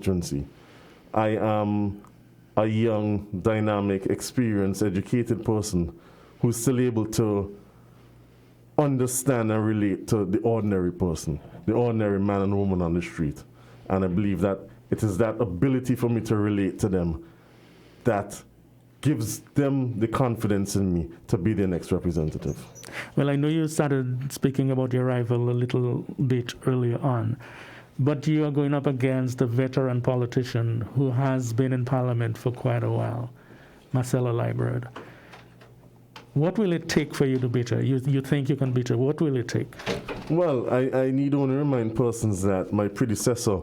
constituency. I am a young, dynamic, experienced, educated person who's still able to understand and relate to the ordinary person, the ordinary man and woman on the street. And I believe that it is that ability for me to relate to them that gives them the confidence in me to be their next representative. Well, I know you started speaking about your rival a little bit earlier on, but you are going up against a veteran politician who has been in Parliament for quite a while, Marcella Liebert. What will it take for you to beat her? You think you can beat her? What will it take? Well, I need only remind persons that my predecessor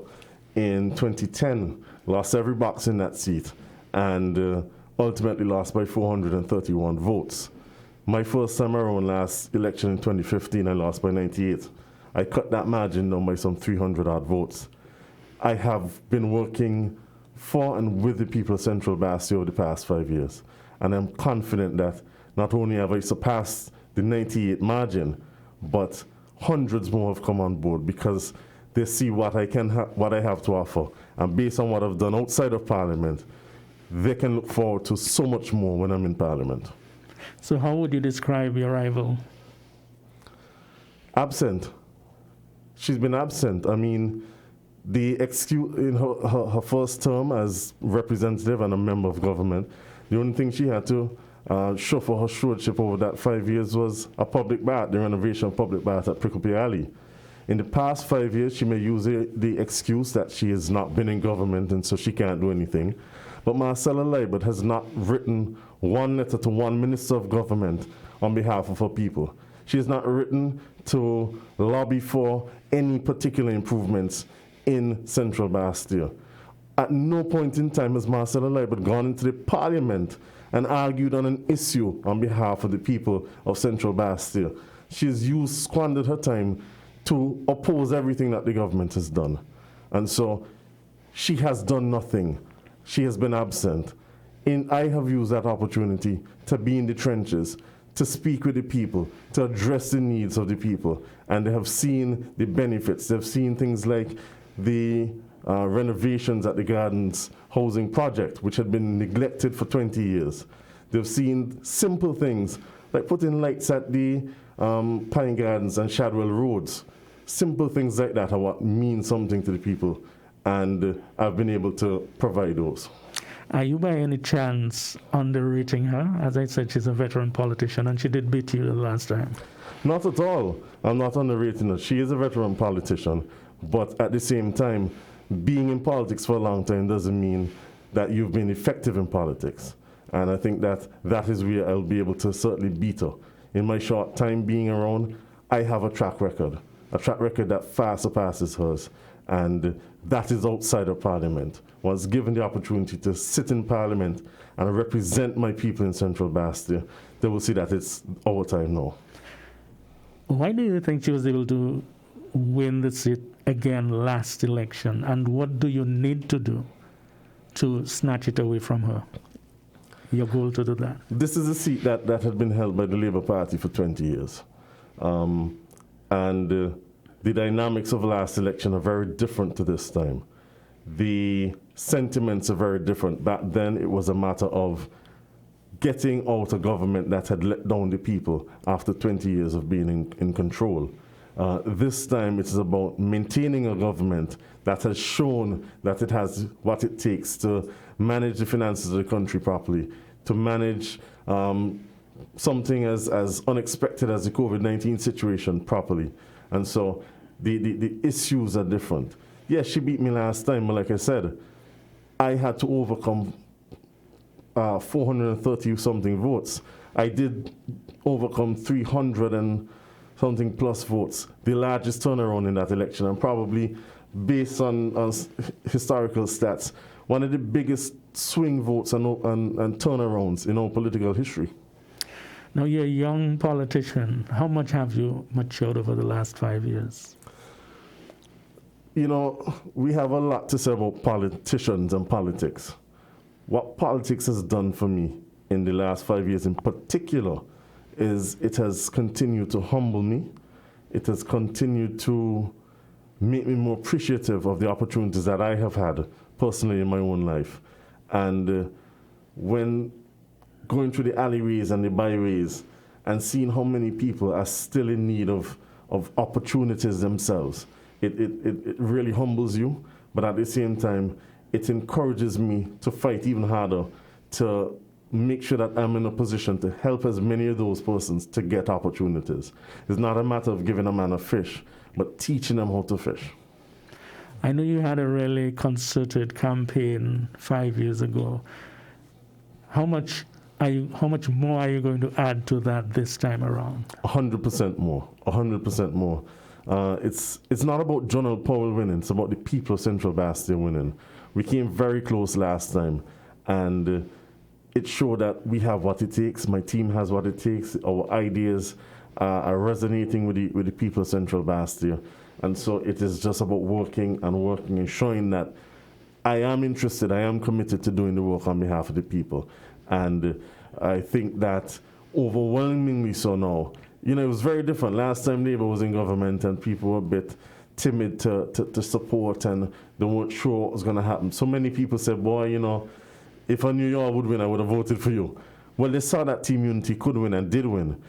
in 2010 lost every box in that seat and ultimately lost by 431 votes. My first time around last election in 2015, I lost by 98. I cut that margin down by some 300 odd votes. I have been working for and with the people of Central Basti over the past 5 years, and I'm confident that not only have I surpassed the 98 margin, but hundreds more have come on board because they see what I have to offer, and based on what I've done outside of Parliament, they can look forward to so much more when I'm in Parliament. So how would you describe your rival? Absent. She's been absent. I mean, the excuse in her first term as representative and a member of government, the only thing she had to show for her stewardship over that 5 years was a public bath, the renovation of public bath at Pricklepy Alley. In the past 5 years, she may use the excuse that she has not been in government and so she can't do anything. But Marcella Liebert has not written one letter to one minister of government on behalf of her people. She has not written to lobby for any particular improvements in Central Basti. At no point in time has Marcella Liebert gone into the Parliament and argued on an issue on behalf of the people of Central Basti. She has squandered her time to oppose everything that the government has done. And so she has done nothing. She has been absent. I have used that opportunity to be in the trenches, to speak with the people, to address the needs of the people. And they have seen the benefits. They've seen things like the renovations at the Gardens housing project, which had been neglected for 20 years. They've seen simple things like putting lights at the Pine Gardens and Shadwell Roads. Simple things like that are what mean something to the people, and I've been able to provide those. Are you by any chance underrating her? As I said, she's a veteran politician, and she did beat you the last time. Not at all. I'm not underrating her. She is a veteran politician, but at the same time, being in politics for a long time doesn't mean that you've been effective in politics. And I think that is where I'll be able to certainly beat her. In my short time being around, I have a track record that far surpasses hers. And that is outside of Parliament. Was given the opportunity to sit in Parliament and represent my people in Central Basti, they will see that it's our time now. Why do you think she was able to win the seat again last election? And what do you need to do to snatch it away from her? Your goal to do that? This is a seat that had been held by the Labour Party for 20 years. The dynamics of last election are very different to this time. The sentiments are very different. Back then, it was a matter of getting out a government that had let down the people after 20 years of being in control. This time, it is about maintaining a government that has shown that it has what it takes to manage the finances of the country properly, to manage something as unexpected as the COVID-19 situation properly. And so the issues are different. Yes, she beat me last time, but like I said, I had to overcome 430-something votes. I did overcome 300 and something plus votes, the largest turnaround in that election, and probably, based on historical stats, one of the biggest swing votes and turnarounds in our political history. Now, you're a young politician. How much have you matured over the last 5 years? You know, we have a lot to say about politicians and politics. What politics has done for me in the last 5 years in particular is it has continued to humble me. It has continued to make me more appreciative of the opportunities that I have had personally in my own life. And when going through the alleyways and the byways and seeing how many people are still in need of opportunities themselves, it really humbles you, but at the same time, it encourages me to fight even harder to make sure that I'm in a position to help as many of those persons to get opportunities. It's not a matter of giving a man a fish, but teaching them how to fish. I know you had a really concerted campaign 5 years ago. How much more are you going to add to that this time around? 100% more. 100% more. It's not about Jonel Powell winning. It's about the people of Central Bastia winning. We came very close last time, and it showed that we have what it takes. My team has what it takes. Our ideas are resonating with the people of Central Bastia. And so it is just about working and showing that I am interested, I am committed to doing the work on behalf of the people. And I think that overwhelmingly so now. You know, it was very different. Last time Labour was in government and people were a bit timid to support and they weren't sure what was going to happen. So many people said, boy, you know, if I knew you all would win, I would have voted for you. Well, they saw that Team Unity could win and did win.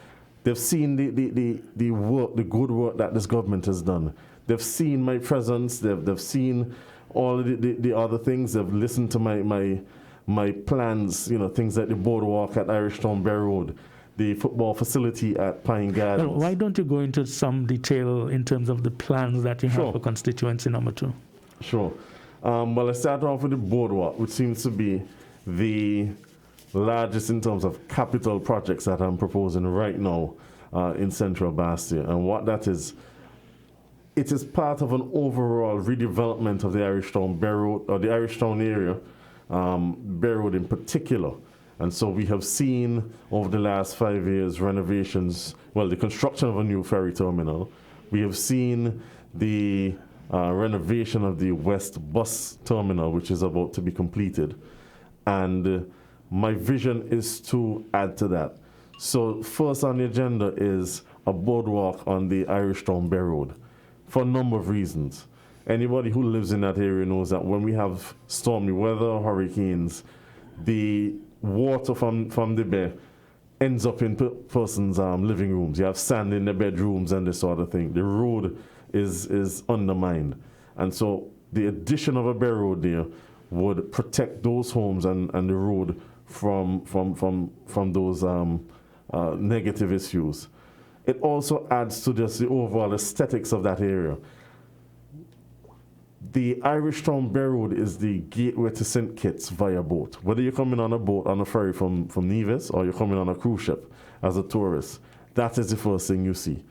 They've seen the work, the good work that this government has done. They've seen my presence. They've seen all the other things. They've listened to my plans, you know, things like the boardwalk at Irish Town Bear Road, the football facility at Pine Gardens. Well, why don't you go into some detail in terms of the plans that you have for constituency number 2? Sure. Well, I start off with the boardwalk, which seems to be the largest in terms of capital projects that I'm proposing right now in Central Bastia. And what that is, it is part of an overall redevelopment of the Irish Town Bear Road, or the Irish Town area, Bear Road in particular. And so we have seen over the last 5 years renovations, well, the construction of a new ferry terminal. We have seen the renovation of the West Bus Terminal, which is about to be completed. And my vision is to add to that. So first on the agenda is a boardwalk on the Irish Town Bear Road for a number of reasons. Anybody who lives in that area knows that when we have stormy weather, hurricanes, the water from the bay ends up in persons' living rooms. You have sand in the bedrooms and this sort of thing. The road is undermined. And so the addition of a bear road there would protect those homes and the road from those negative issues. It also adds to just the overall aesthetics of that area. The Irish Town Bear Road is the gateway to St. Kitts via boat. Whether you're coming on a boat on a ferry from Nevis or you're coming on a cruise ship as a tourist, that is the first thing you see.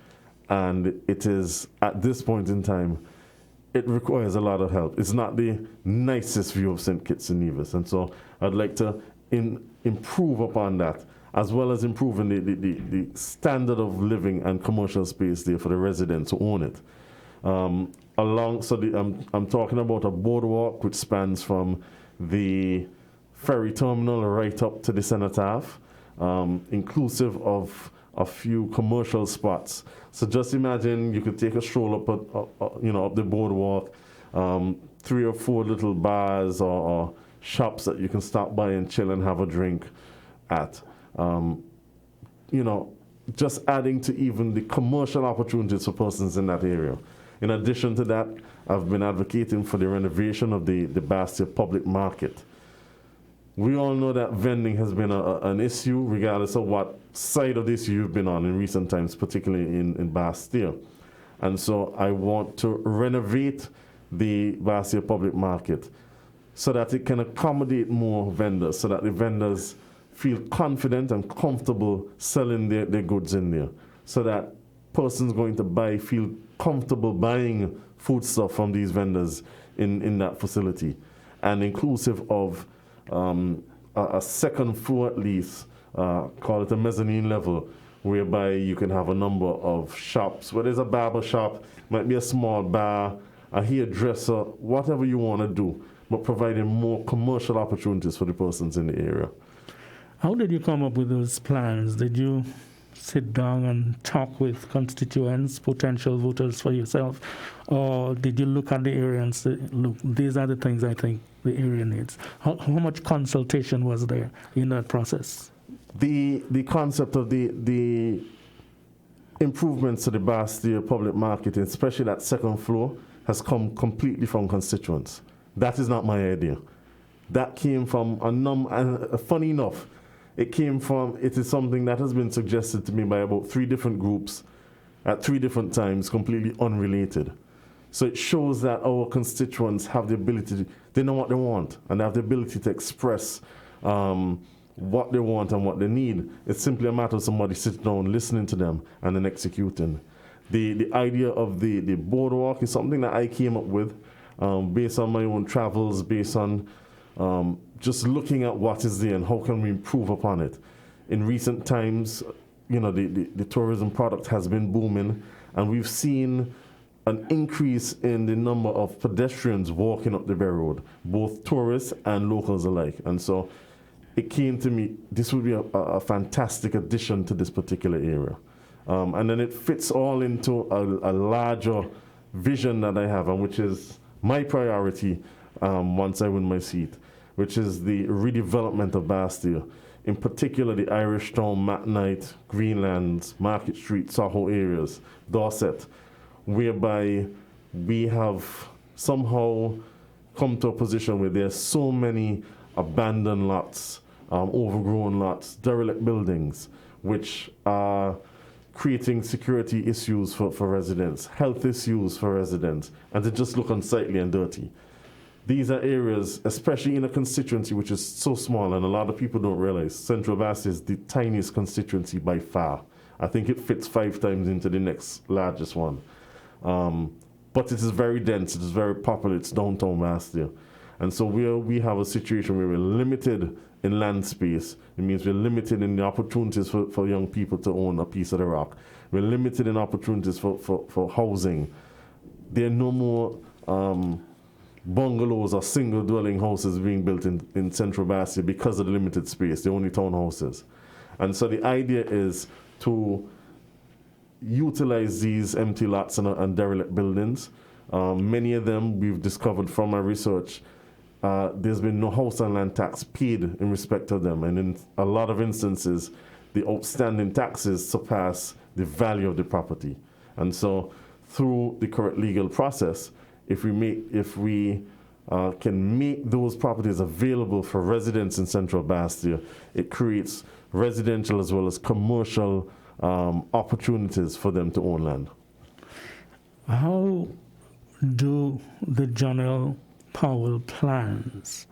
And it is, at this point in time, it requires a lot of help. It's not the nicest view of St. Kitts and Nevis. And so I'd like to improve upon that, as well as improving the standard of living and commercial space there for the residents who own it. I'm talking about a boardwalk which spans from the ferry terminal right up to the cenotaph, inclusive of a few commercial spots. So just imagine you could take a stroll up the boardwalk, 3 or 4 little bars or shops that you can stop by and chill and have a drink at. Just adding to even the commercial opportunities for persons in that area. In addition to that, I've been advocating for the renovation of the Bastia public market. We all know that vending has been an issue, regardless of what side of this you've been on in recent times, particularly in Bastia. And so I want to renovate the Bastia public market so that it can accommodate more vendors, so that the vendors feel confident and comfortable selling their goods in there, so that persons going to buy feel comfortable buying foodstuff from these vendors in that facility, and inclusive of a second floor at least, call it a mezzanine level, whereby you can have a number of shops. Where there's a barber shop, might be a small bar, a hairdresser, whatever you want to do, but providing more commercial opportunities for the persons in the area. How did you come up with those plans? Did you sit down and talk with constituents, potential voters for yourself? Or did you look at the area and say, look, these are the things I think the area needs? How much consultation was there in that process? The concept of the improvements to the Bastille public market, especially that second floor, has come completely from constituents. That is not my idea. That came from funny enough, it is something that has been suggested to me by about 3 different groups at 3 different times, completely unrelated. So it shows that our constituents have the ability, they know what they want, and they have the ability to express what they want and what they need. It's simply a matter of somebody sitting down, listening to them, and then executing. The idea of the boardwalk is something that I came up with based on my own travels, based on just looking at what is there and how can we improve upon it. In recent times, the tourism product has been booming, and we've seen an increase in the number of pedestrians walking up the Bay Road, both tourists and locals alike. And so it came to me, this would be a fantastic addition to this particular area. And then it fits all into a larger vision that I have, and which is my priority once I win my seat, which is the redevelopment of Bastille. In particular, the Irish Town, McKnight, Greenlands, Market Street, Soho areas, Dorset, whereby we have somehow come to a position where there's so many abandoned lots, overgrown lots, derelict buildings, which are creating security issues for residents, health issues for residents, and they just look unsightly and dirty. These are areas, especially in a constituency which is so small, and a lot of people don't realize Central Bastille is the tiniest constituency by far. I think it fits 5 times into the next largest one. But it is very dense, it is very popular, it's downtown Bastille. And so we have a situation where we're limited in land space. It means we're limited in the opportunities for young people to own a piece of the rock. We're limited in opportunities for housing. There are no more bungalows or single dwelling houses being built in Central Bastille because of the limited space. They're only townhouses. And so the idea is to utilize these empty lots and derelict buildings. Many of them we've discovered from our research, there's been no house and land tax paid in respect of them. And in a lot of instances, the outstanding taxes surpass the value of the property. And so through the correct legal process, if we can make those properties available for residents in Central Bastille, it creates residential as well as commercial opportunities for them to own land. How do the John Powell plans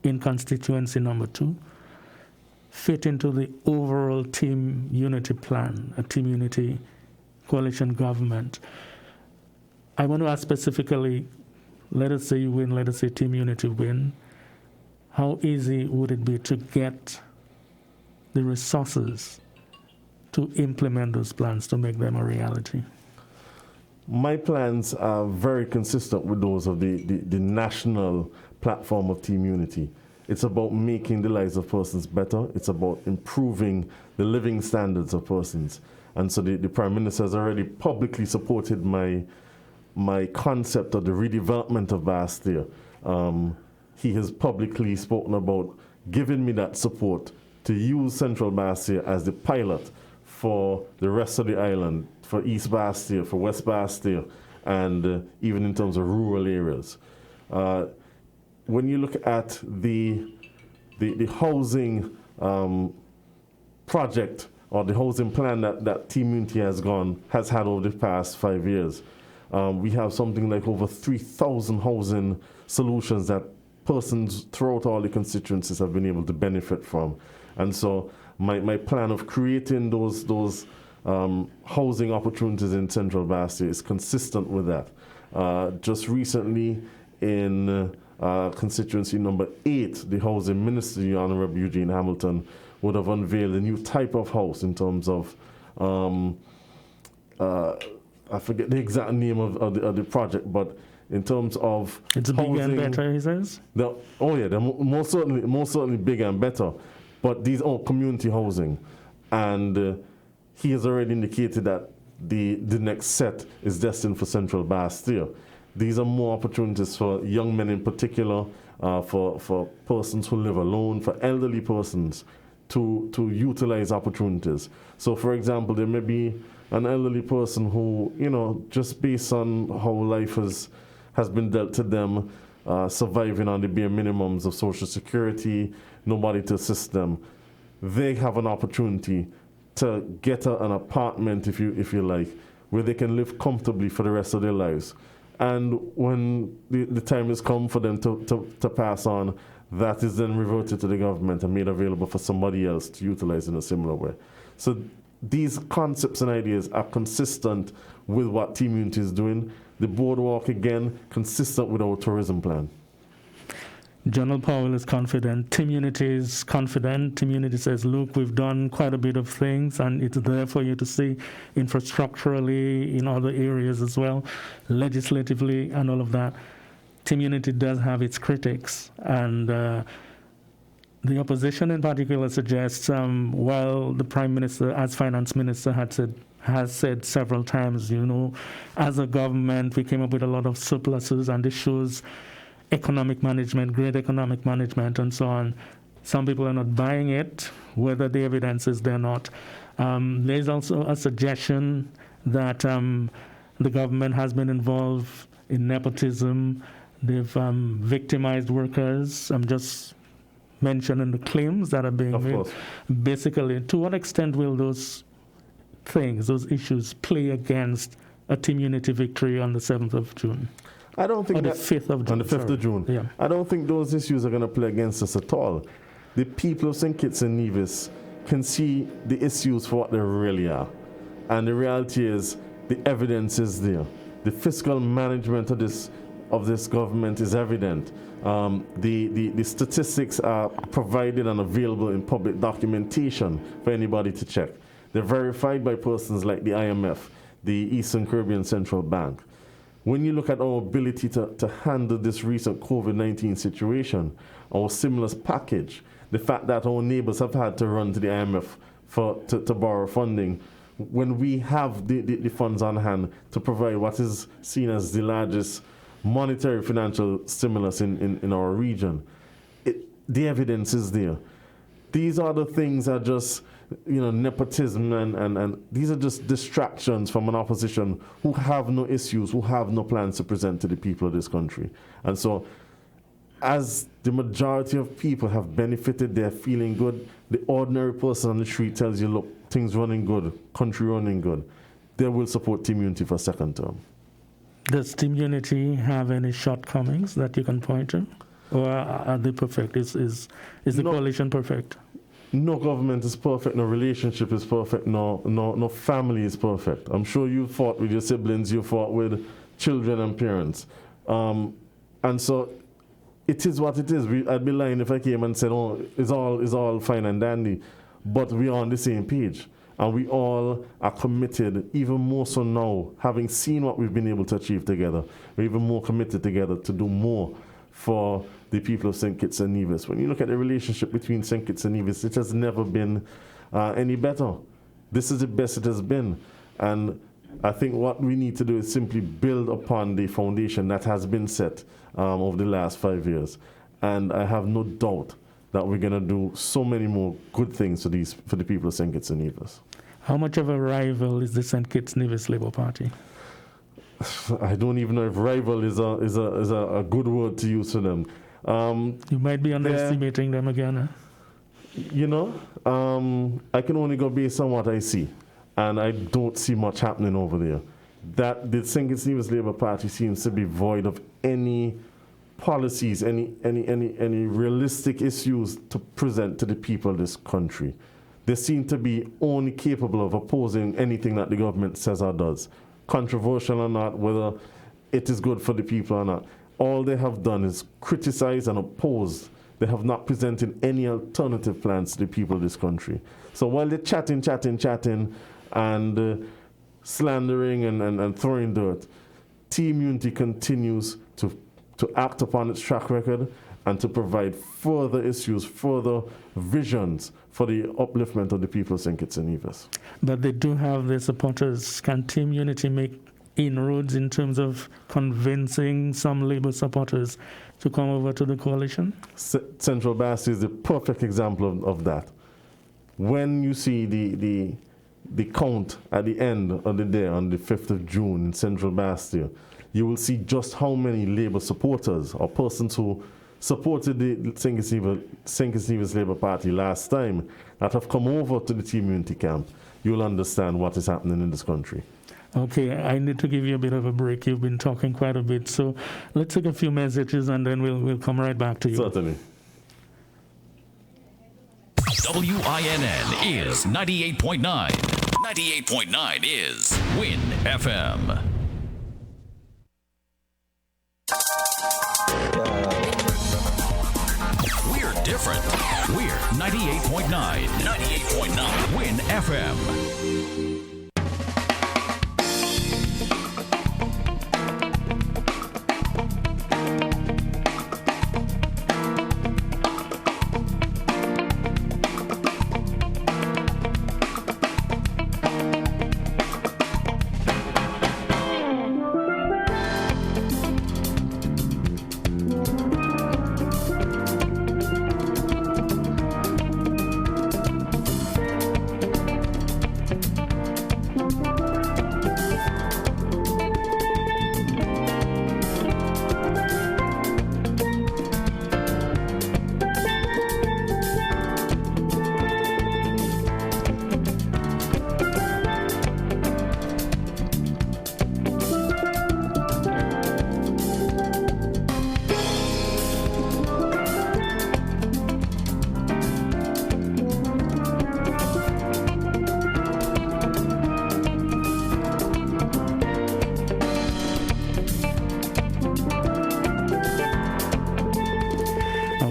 in constituency number 2 fit into the overall team unity plan, a team unity coalition government? I want to ask specifically, let us say you win, let us say team unity win. How easy would it be to get the resources to implement those plans, to make them a reality? My plans are very consistent with those of the national platform of Team Unity. It's about making the lives of persons better. It's about improving the living standards of persons. And so the Prime Minister has already publicly supported my concept of the redevelopment of Bastille. He has publicly spoken about giving me that support to use Central Bastille as the pilot for the rest of the island, for East Bastille, for West Bastille, and even in terms of rural areas. When you look at the housing project or the housing plan that Team Unity has had over the past 5 years, we have something like over 3,000 housing solutions that persons throughout all the constituencies have been able to benefit from. And so my plan of creating those housing opportunities in Central Bastille is consistent with that. Just recently in constituency number 8, the Housing Minister, the Honorable Eugene Hamilton, would have unveiled a new type of house in terms of, I forget the exact name of the project, but in terms of it's housing, bigger and better, he says? They're most certainly bigger and better. But these are community housing. And he has already indicated that the next set is destined for Central Bastille. These are more opportunities for young men in particular, for persons who live alone, for elderly persons to utilize opportunities. So, for example, there may be an elderly person who, just based on how life has been dealt to them, surviving on the bare minimums of Social Security, nobody to assist them, they have an opportunity to get an apartment, if you like, where they can live comfortably for the rest of their lives. And when the time has come for them to pass on, that is then reverted to the government and made available for somebody else to utilize in a similar way. So these concepts and ideas are consistent with what Team Unity is doing. The boardwalk, again, consistent with our tourism plan. General Powell is confident. Team Unity is confident. Team Unity says, look, we've done quite a bit of things, and it's there for you to see infrastructurally in other areas as well, legislatively and all of that. Team Unity does have its critics, and the opposition in particular suggests, while the Prime Minister, as Finance Minister, has said several times, as a government, we came up with a lot of surpluses, and this shows economic management, great economic management, and so on. Some people are not buying it, whether the evidence is there or not. There's also a suggestion that the government has been involved in nepotism. They've victimized workers. I'm just mentioning the claims that are being made. Basically, to what extent will those issues play against a Team Unity victory on the 7th of June? I don't think the 5th of June. On the 5th of June. Yeah. I don't think those issues are going to play against us at all. The people of St. Kitts and Nevis can see the issues for what they really are. And the reality is, the evidence is there. The fiscal management of this government is evident. The statistics are provided and available in public documentation for anybody to check. They're verified by persons like the IMF, the Eastern Caribbean Central Bank. When you look at our ability to handle this recent COVID-19 situation, our stimulus package, the fact that our neighbors have had to run to the IMF to borrow funding, when we have the funds on hand to provide what is seen as the largest monetary financial stimulus in our region, the evidence is there. These other things are just nepotism, and these are just distractions from an opposition who have no issues, who have no plans to present to the people of this country. And so, as the majority of people have benefited, they're feeling good, the ordinary person on the street tells you, look, things running good, country running good, they will support Team Unity for a second term. Does Team Unity have any shortcomings that you can point to? Or are they perfect? Is the coalition perfect? No government is perfect, no relationship is perfect, no family is perfect. I'm sure you fought with your siblings, you fought with children and parents. And so it is what it is. I'd be lying if I came and said, oh, it's all fine and dandy. But we are on the same page. And we all are committed, even more so now, having seen what we've been able to achieve together. We're even more committed together to do more for the people of St. Kitts and Nevis. When you look at the relationship between St. Kitts and Nevis, it has never been any better. This is the best it has been. And I think what we need to do is simply build upon the foundation that has been set over the last 5 years. And I have no doubt that we're going to do so many more good things for the people of St. Kitts and Nevis. How much of a rival is the St. Kitts Nevis Labour Party? I don't even know if rival is a good word to use for them. You might be underestimating them again. I can only go based on what I see, and I don't see much happening over there. That the St. Kitts Nevis Labour Party seems to be void of any policies, any realistic issues to present to the people of this country. They seem to be only capable of opposing anything that the government says or does, controversial or not, whether it is good for the people or not. All they have done is criticize and oppose. They have not presented any alternative plans to the people of this country. So while they're chatting, and slandering and throwing dirt, Team Unity continues to act upon its track record and to provide further issues, further visions for the upliftment of the people of St. Kitts and Nevis. But they do have their supporters. Can Team Unity make inroads in terms of convincing some Labour supporters to come over to the coalition? Central Bastia is the perfect example of that. When you see the count at the end of the day on the 5th of June in Central Bastia, you will see just how many Labour supporters or persons who supported the St. Kitts Nevis Labour Party last time that have come over to the Team Unity camp. You'll understand what is happening in this country. Okay, I need to give you a bit of a break. You've been talking quite a bit, so let's take a few messages and then we'll come right back to you. Certainly. WINN is 98.9. 98.9 is Win FM. We're different. We're 98.9. 98.9 Win FM.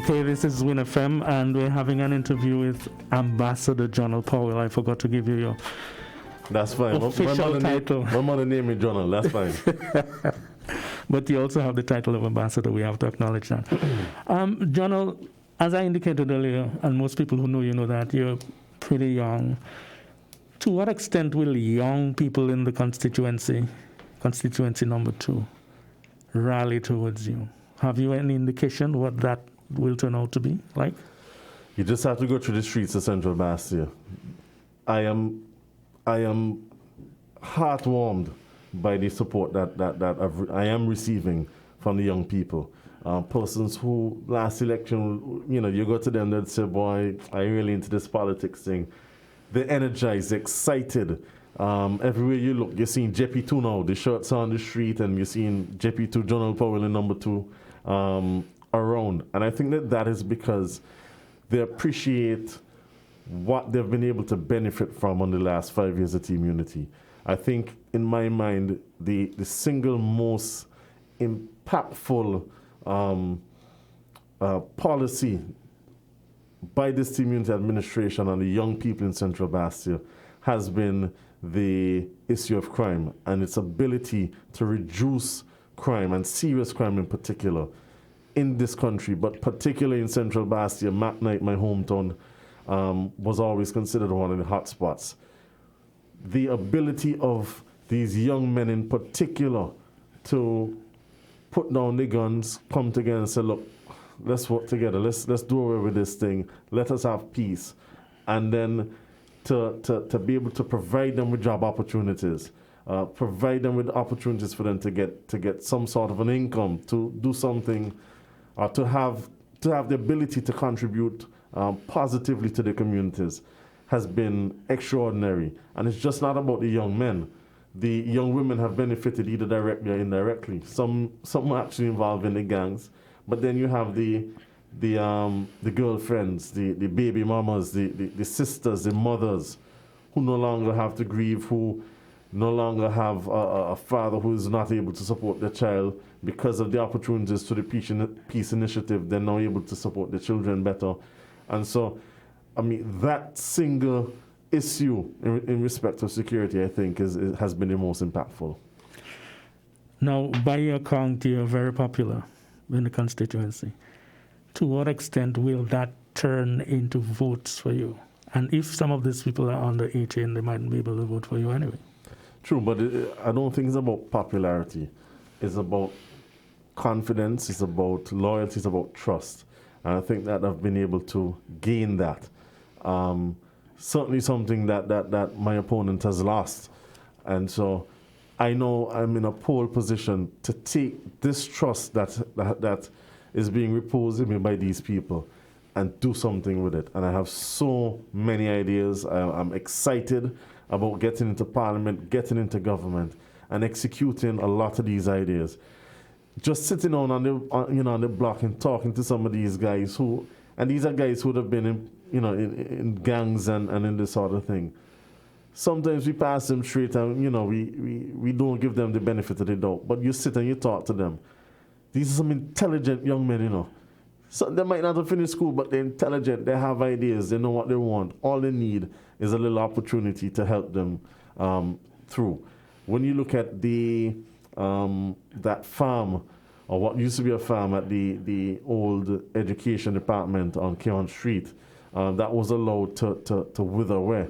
Okay, this is Win FM, and we're having an interview with Ambassador Jonal Powell. I forgot to give you your That's fine. official title. My mother named me Jonal. That's fine. But you also have the title of ambassador. We have to acknowledge that. Jonal, as I indicated earlier, and most people who know you know that, you're pretty young. To what extent will young people in the constituency number 2, rally towards you? Have you any indication what that will turn out to be like? You just have to go through the streets of Central Bastia. I am heartwarmed by the support that I am receiving from the young people. Persons who last election, you go to them, they'd say, boy, I really into this politics thing. They're energized, excited. Everywhere you look, you're seeing JP2 now. The shirts are on the street, and you're seeing JP2, Jonal Powell in number 2, around. And I think that is because they appreciate what they've been able to benefit from on the last 5 years of Team Unity. I think, in my mind, the single most impactful policy by this Team Unity administration and the young people in Central Bastia has been the issue of crime and its ability to reduce crime, and serious crime in particular, in this country, but particularly in Central Bastia. McKnight, my hometown, was always considered one of the hot spots. The ability of these young men in particular to put down the guns, come together and say, look, let's work together, let's do away with this thing, let us have peace, and then to be able to provide them with job opportunities, provide them with opportunities for them to get some sort of an income, to do something, or to have the ability to contribute positively to the communities, has been extraordinary. And it's just not about the young men. The young women have benefited either directly or indirectly. Some are actually involved in the gangs, but then you have the girlfriends, the baby mamas, the sisters, the mothers, who no longer have to grieve, who no longer have a father who is not able to support their child. Because of the opportunities to the peace initiative, they're now able to support their children better. And so, I mean, that single issue in respect of security, I think, has been the most impactful. Now, by your account, you're very popular in the constituency. to what extent will that turn into votes for you? And if some of these people are under 18, they might be able to vote for you anyway. True, but I don't think it's about popularity. It's about confidence, it's about loyalty, it's about trust. And I think that I've been able to gain that. Certainly something that my opponent has lost. And so I know I'm in a pole position to take this trust that is being reposed in me by these people and do something with it. And I have so many ideas. I'm excited about getting into parliament, getting into government, and executing a lot of these ideas. Just sitting on the block and talking to some of these guys and these are guys who would have been in gangs and in this sort of thing. Sometimes we pass them straight and we don't give them the benefit of the doubt. But you sit and you talk to them. These are some intelligent young men, So they might not have finished school, but they're intelligent, they have ideas, they know what they want. All they need is a little opportunity to help them through. When you look at that farm, or what used to be a farm at the old education department on Keon Street, that was allowed to wither away.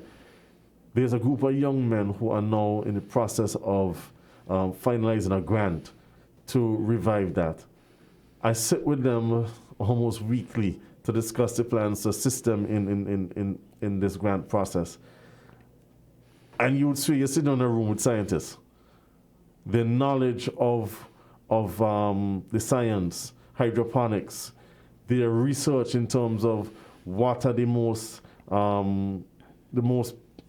There's a group of young men who are now in the process of finalizing a grant to revive that. I sit with them almost weekly to discuss the plans to assist them in this grant process. And you would see you're sitting in a room with scientists. Their knowledge of the science, hydroponics, their research in terms of what are the most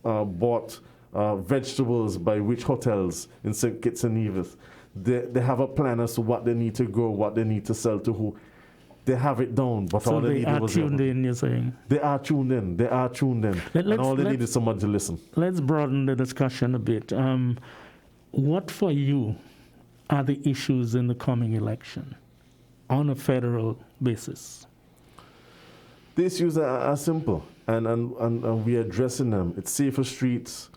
bought vegetables by which hotels in St. Kitts and Nevis. They have a plan as to what they need to grow, what they need to sell to who. They have it down, but so all they need was tuned in, you're saying? They are tuned in. They are tuned in. And all they need is someone to listen. Let's broaden the discussion a bit. What for you are the issues in the coming election on a federal basis? The issues are simple, and we are addressing them. It's safer streets,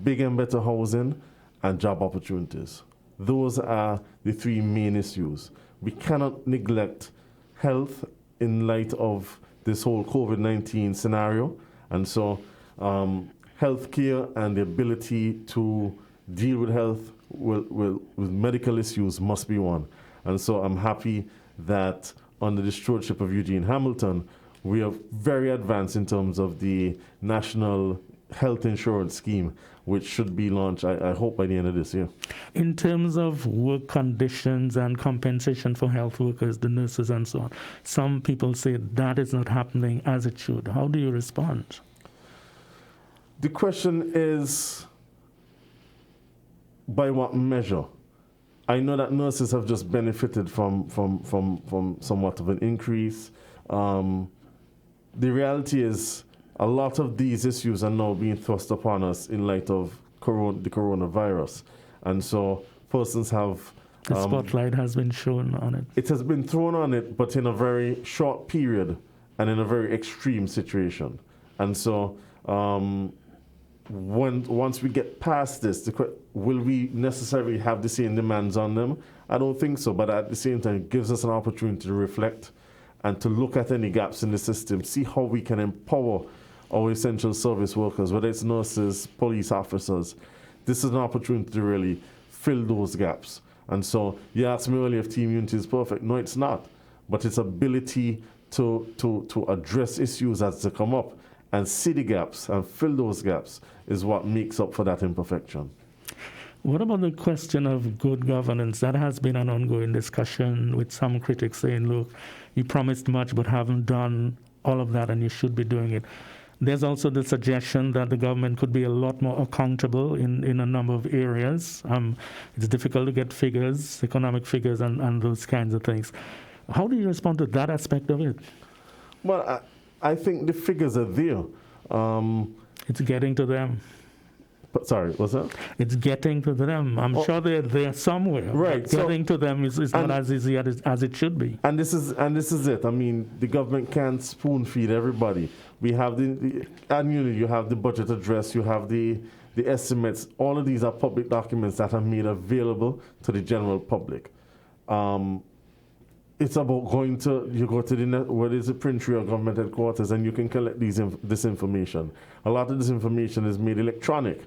big and better housing, and job opportunities. Those are the three main issues. We cannot neglect health in light of this whole COVID-19 scenario. And so healthcare and the ability to deal with health with medical issues must be one. And so I'm happy that under the stewardship of Eugene Hamilton, we are very advanced in terms of the National Health Insurance Scheme, which should be launched, I hope, by the end of this year. In terms of work conditions and compensation for health workers, the nurses and so on, some people say that is not happening as it should. How do you respond? The question is, by what measure? I know that nurses have just benefited from somewhat of an increase. The reality is, a lot of these issues are now being thrust upon us in light of the coronavirus. And so persons have... The spotlight has been shown on it. It has been thrown on it, but in a very short period and in a very extreme situation. And so once we get past this, will we necessarily have the same demands on them? I don't think so, but at the same time, it gives us an opportunity to reflect and to look at any gaps in the system, see how we can empower our essential service workers, whether it's nurses, police officers. This is an opportunity to really fill those gaps. And so you asked me earlier if Team Unity is perfect. No, it's not. But its ability to address issues as they come up and see the gaps and fill those gaps is what makes up for that imperfection. What about the question of good governance? That has been an ongoing discussion with some critics saying, look, you promised much but haven't done all of that and you should be doing it. There's also the suggestion that the government could be a lot more accountable in a number of areas. It's difficult to get figures, economic figures, and those kinds of things. How do you respond to that aspect of it? Well, I think the figures are there. It's getting to them. Sorry, what's that? It's getting to them. I'm sure they're there somewhere. Right. Getting to them is not as easy as it should be. And this is it. I mean, the government can't spoon feed everybody. We have annually you have the budget address, you have the estimates. All of these are public documents that are made available to the general public. it's about you go to what is the Prince or government headquarters, and you can collect this information. A lot of this information is made electronic.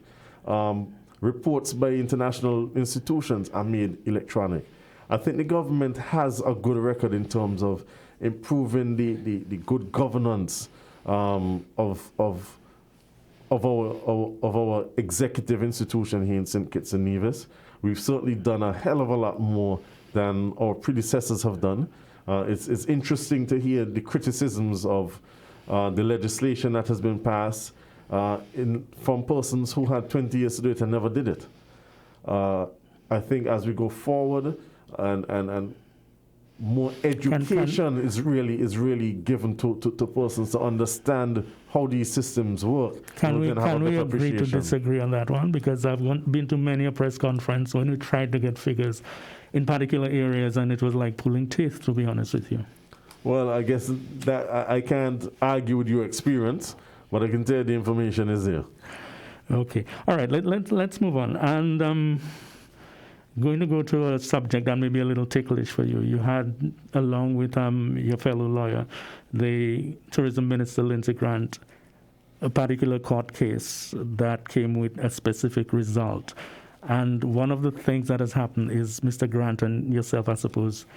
Reports by international institutions are made electronic. I think the government has a good record in terms of improving the good governance of our executive institution here in St. Kitts and Nevis. We've certainly done a hell of a lot more than our predecessors have done. It's interesting to hear the criticisms of the legislation that has been passed from persons who had 20 years to do it and never did it. I think as we go forward and more education is really given to persons to understand how these systems work. Can we agree to disagree on that one? Because I've been to many a press conference when we tried to get figures in particular areas, and it was like pulling teeth, to be honest with you. Well, I guess that I can't argue with your experience, but I can tell you the information is there. Okay. All right. Let's move on. And going to go to a subject that may be a little ticklish for you. You had, along with your fellow lawyer, the Tourism Minister, Lindsey Grant, a particular court case that came with a specific result. And one of the things that has happened is Mr. Grant and yourself, I suppose,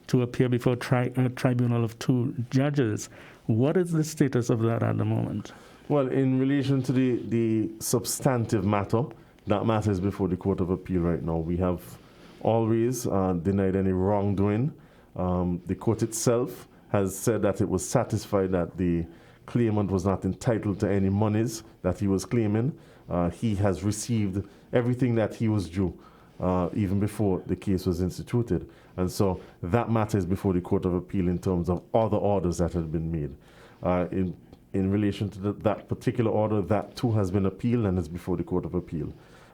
to appear before a tribunal of 2 judges. What is the status of that at the moment? Well, in relation to the substantive matter, that matter is before the Court of Appeal right now. We have always denied any wrongdoing. The court itself has said that it was satisfied that the claimant was not entitled to any monies that he was claiming. He has received everything that he was due even before the case was instituted. And so that matter is before the Court of Appeal in terms of other orders that had been made. In relation to that particular order, that too has been appealed and is before the Court of Appeal.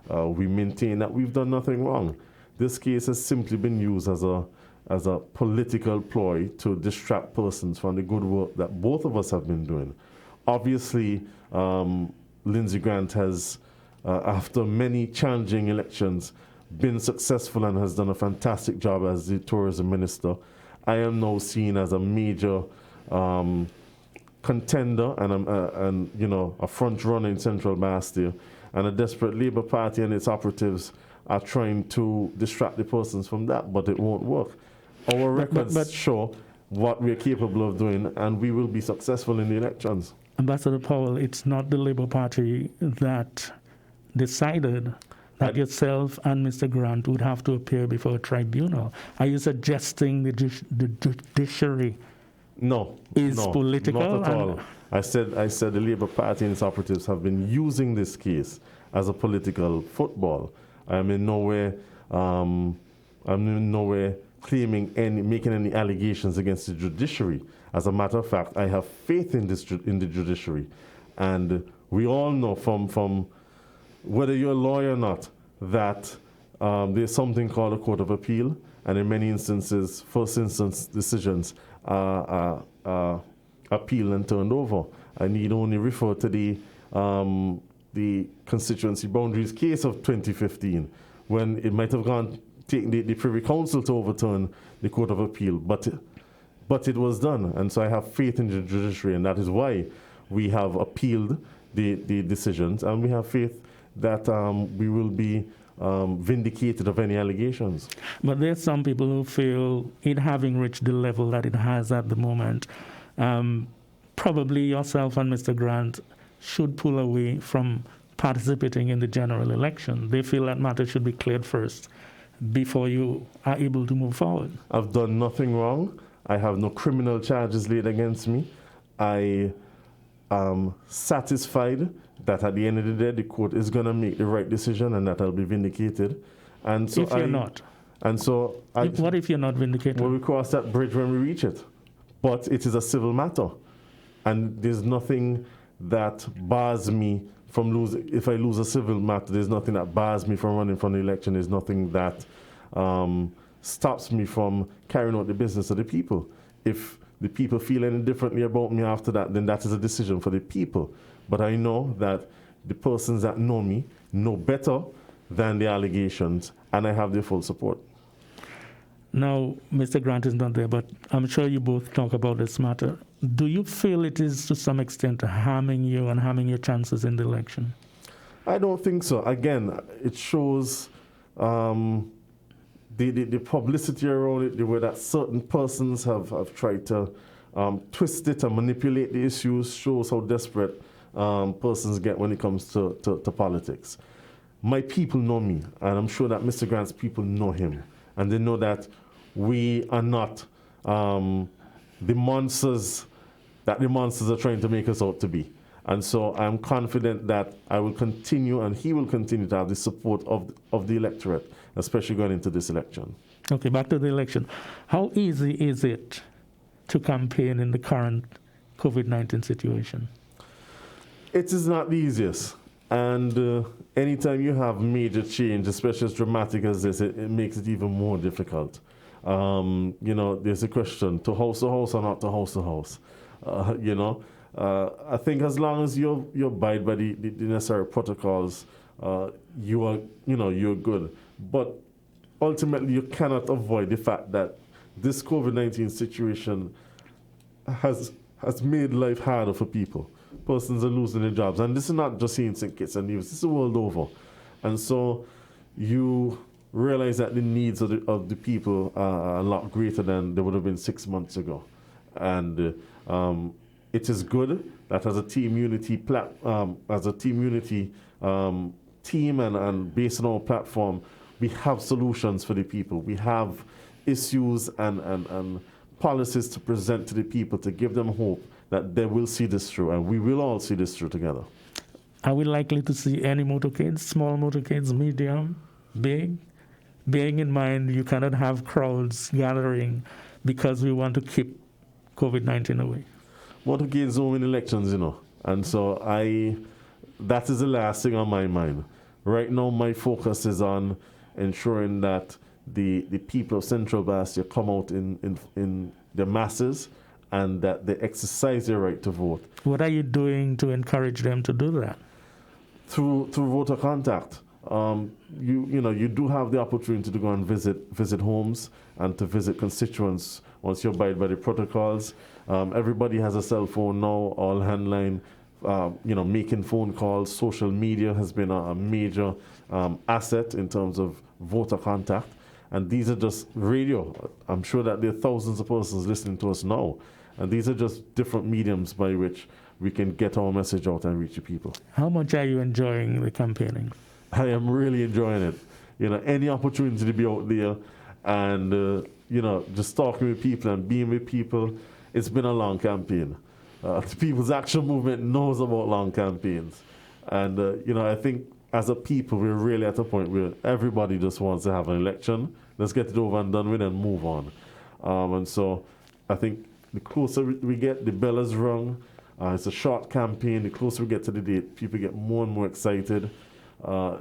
We maintain that we've done nothing wrong. This case has simply been used as a political ploy to distract persons from the good work that both of us have been doing. Obviously, Lindsey Grant has, after many challenging elections, been successful and has done a fantastic job as the tourism minister. I am now seen as a major contender and a front runner in Central Bastille, and a desperate Labour Party and its operatives are trying to distract the persons from that, but it won't work. Our records show what we're capable of doing, and we will be successful in the elections. Ambassador Powell, it's not the Labour Party that decided that yourself and Mr. Grant would have to appear before a tribunal. Are you suggesting the judiciary is political? Not at all. I said the Labour Party and its operatives have been using this case as a political football. I'm in no way making any allegations against the judiciary. As a matter of fact, I have faith in the judiciary, and we all know from whether you're a lawyer or not that there's something called a Court of Appeal, and in many instances, first instance decisions are appealed and turned over. I need only refer to the constituency boundaries case of 2015, when it might have taken the Privy Council to overturn the Court of Appeal, but it was done, and so I have faith in the judiciary, and that is why we have appealed the decisions, and we have faith that we will be vindicated of any allegations. But there's some people who feel it having reached the level that it has at the moment, probably yourself and Mr. Grant should pull away from participating in the general election. They feel that matter should be cleared first before you are able to move forward. I've done nothing wrong. I have no criminal charges laid against me. I am satisfied that at the end of the day, the court is going to make the right decision and that I'll be vindicated. And so if you're not? And so what if you're not vindicated? Well, we cross that bridge when we reach it. But it is a civil matter. And there's nothing that bars me from losing. If I lose a civil matter, there's nothing that bars me from running for the election. There's nothing that stops me from carrying out the business of the people. If the people feel any differently about me after that, then that is a decision for the people. But I know that the persons that know me know better than the allegations, and I have their full support. Now, Mr. Grant is not there, but I'm sure you both talk about this matter. Do you feel it is to some extent harming you and harming your chances in the election? I don't think so. Again, it shows the publicity around it, the way that certain persons have tried to twist it and manipulate the issues, shows how desperate persons get when it comes to politics. My people know me, and I'm sure that Mr. Grant's people know him, and they know that we are not the monsters that the monsters are trying to make us out to be. And so I'm confident that I will continue and he will continue to have the support of the electorate, especially going into this election. Okay, back to the election. How easy is it to campaign in the current COVID-19 situation? It is not the easiest. And anytime you have major change, especially as dramatic as this, it makes it even more difficult. There's a question, to house or not to house. I think as long as you abide by the necessary protocols, you're good. But ultimately, you cannot avoid the fact that this COVID-19 situation has made life harder for people. Persons are losing their jobs. And this is not just in St. Kitts and Nevis, this is the world over. And so you realize that the needs of the people are a lot greater than they would have been 6 months ago. And it is good that as a team unity team and based on our platform, we have solutions for the people. We have issues and policies to present to the people to give them hope that they will see this through, and we will all see this through together. Are we likely to see any motorcades, small motorcades, medium, big? Bearing in mind you cannot have crowds gathering because we want to keep COVID-19 away. Motorcades don't win elections, and so that is the last thing on my mind. Right now, my focus is on ensuring that the people of Central Bastia come out in the masses and that they exercise their right to vote. What are you doing to encourage them to do that? Through voter contact. You do have the opportunity to go and visit homes and to visit constituents once you abide by the protocols. Everybody has a cell phone now, all handline, making phone calls. Social media has been a major asset in terms of voter contact. And these are just radio. I'm sure that there are thousands of persons listening to us now. And these are just different mediums by which we can get our message out and reach the people. How much are you enjoying the campaigning? I am really enjoying it. Any opportunity to be out there and, just talking with people and being with people. It's been a long campaign. The People's Action Movement knows about long campaigns. And, I think as a people, we're really at a point where everybody just wants to have an election. Let's get it over and done with and move on. And so I think the closer we get, the bell is rung. It's a short campaign. The closer we get to the date, people get more and more excited. I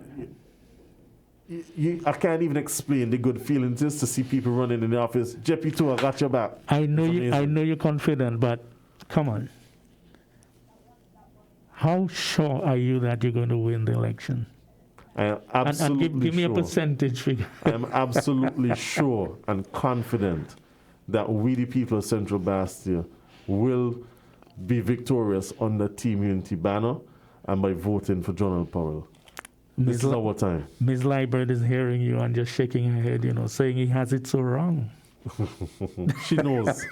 can't even explain the good feeling it is to see people running in the office. JP2, I got your back. I know you're confident, but come on. How sure are you that you're going to win the election? I am absolutely and give me sure. A percentage figure. I am absolutely sure and confident that we, the people of Central Bastia, will be victorious under Team Unity banner and by voting for Jonald Powell. This is our time. Ms. Liebert is hearing you and just shaking her head, saying he has it so wrong. She knows.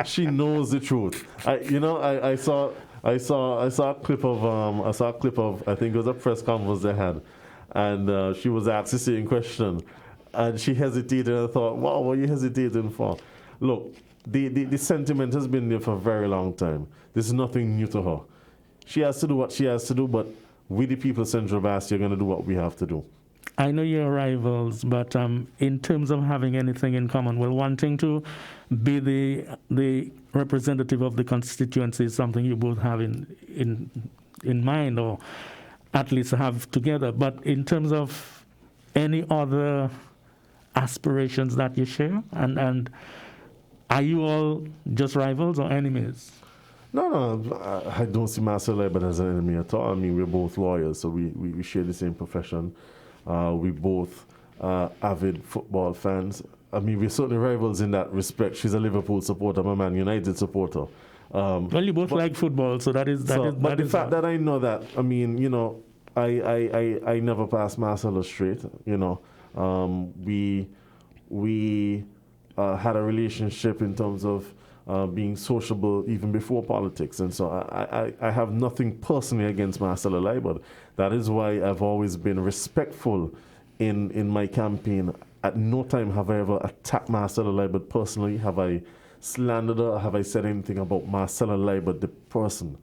She knows the truth. I saw a clip of I think it was a press conference they had, and she was asked the same question, and she hesitated. And I thought, wow, what are you hesitating for? Look, the sentiment has been there for a very long time. This is nothing new to her. She has to do what she has to do, but we, the people of Central Bastia, are going to do what we have to do. I know you're rivals, but in terms of having anything in common, wanting to be the representative of the constituency is something you both have in mind, or at least have together. But in terms of any other aspirations that you share, and are you all just rivals or enemies? No, I don't see Master Liebert as an enemy at all. I mean, we're both lawyers, so we share the same profession. We both avid football fans, I mean, we're certainly rivals in that respect. She's a Liverpool supporter, I'm a Man United supporter. Well, you both like football, so that is. But the fact that I know that, I mean, you know, I never passed Marcella straight. You know, we had a relationship in terms of being sociable even before politics, and so I have nothing personally against Marcella Leibert. That is why I've always been respectful in my campaign. At no time have I ever attacked Marcella Leibert personally. Have I slandered her? Have I said anything about Marcella Leibert, the person?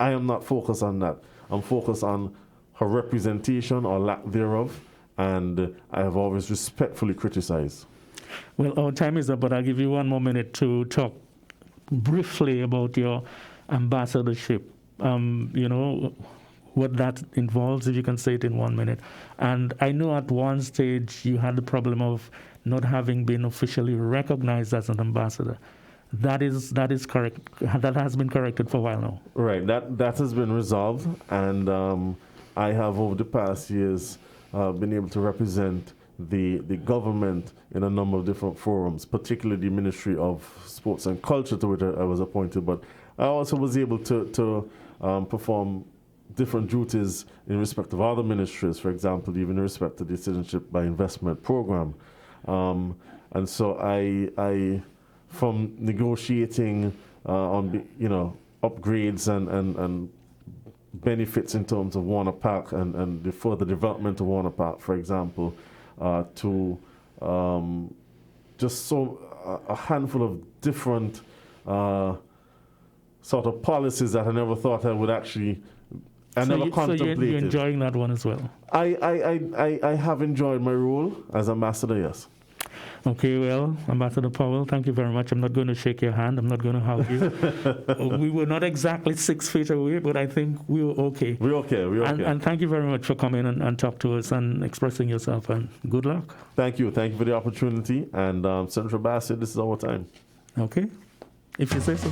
I am not focused on that. I'm focused on her representation or lack thereof, and I have always respectfully criticized. Well, our time is up, but I'll give you one more minute to talk briefly about your ambassadorship. You know, what that involves, if you can say it in 1 minute. And I know at one stage you had the problem of not having been officially recognized as an ambassador. That is correct. That has been corrected for a while now. Right. That has been resolved, and I have over the past years been able to represent the government in a number of different forums, particularly the Ministry of Sports and Culture, to which I was appointed. But I also was able to perform different duties in respect of other ministries, for example, even in respect to the Citizenship by Investment program. And so I from negotiating on, you know, upgrades and benefits in terms of Warner Park and the further development of Warner Park, for example, to just a handful of different sort of policies that I never thought I would actually. Never contemplated. So you're enjoying that one as well? I have enjoyed my role as ambassador, yes. Okay, well, Ambassador Powell, thank you very much. I'm not going to shake your hand. I'm not going to hug you. We were not exactly 6 feet away, but I think we were okay. We're okay. And thank you very much for coming and talk to us and expressing yourself, and good luck. Thank you. Thank you for the opportunity. And Central Bassett, this is our time. Okay, if you say so.